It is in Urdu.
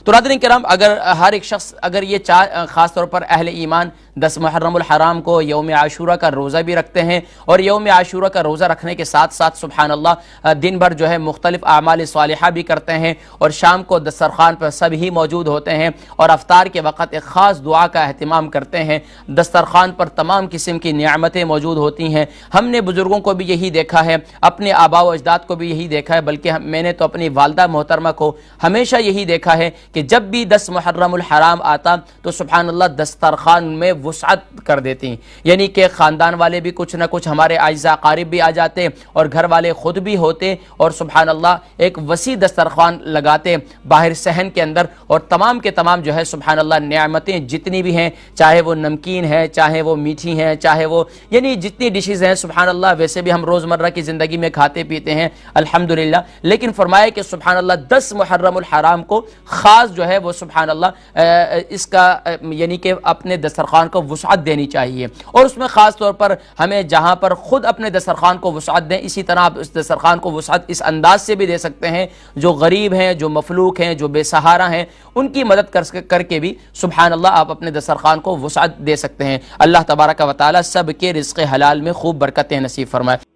تو ناظرین کرام، اگر ہر ایک شخص اگر یہ خاص طور پر اہل ایمان 10 محرم الحرام کو یوم عاشورہ کا روزہ بھی رکھتے ہیں، اور یوم عاشورہ کا روزہ رکھنے کے ساتھ ساتھ سبحان اللہ دن بھر جو ہے مختلف اعمال صالحہ بھی کرتے ہیں، اور شام کو دسترخوان پر سب ہی موجود ہوتے ہیں، اور افطار کے وقت ایک خاص دعا کا اہتمام کرتے ہیں، دسترخوان پر تمام قسم کی نعمتیں موجود ہوتی ہیں۔ ہم نے بزرگوں کو بھی یہی دیکھا ہے، اپنے آباء و اجداد کو بھی یہی دیکھا ہے، بلکہ میں نے تو اپنی والدہ محترمہ کو ہمیشہ یہی دیکھا ہے کہ جب بھی 10 محرم الحرام آتا تو سبحان اللہ دسترخوان میں وسعت کر دیتی ہیں، یعنی کہ خاندان والے بھی کچھ نہ کچھ، ہمارے اعزاء اقارب بھی آ جاتے اور گھر والے خود بھی ہوتے، اور سبحان اللہ ایک وسیع دسترخوان لگاتے باہر صحن کے اندر، اور تمام کے تمام جو ہے سبحان اللہ نعمتیں جتنی بھی ہیں، چاہے وہ نمکین ہے، چاہے وہ میٹھی ہیں، چاہے وہ یعنی جتنی ڈشز ہیں سبحان اللہ، ویسے بھی ہم روزمرہ کی زندگی میں کھاتے پیتے ہیں الحمدللہ، لیکن فرمایا کہ سبحان اللہ 10 محرم الحرام کو خاص جو ہے وہ سبحان اللہ اس کا یعنی کہ اپنے دسترخوان کو وسعت دینی چاہیے، اور اس میں خاص طور پر ہمیں جہاں پر خود اپنے دسترخوان کو وسعت دیں، اسی طرح آپ اس دسترخوان کو وسعت اس انداز سے بھی دے سکتے ہیں، جو غریب ہیں، جو مفلوک ہیں، جو بے سہارا ہیں، ان کی مدد کر کے بھی سبحان اللہ آپ اپنے دسترخوان کو وسعت دے سکتے ہیں۔ اللہ تبارک و تعالی سب کے رزق حلال میں خوب برکتیں نصیب فرمائے۔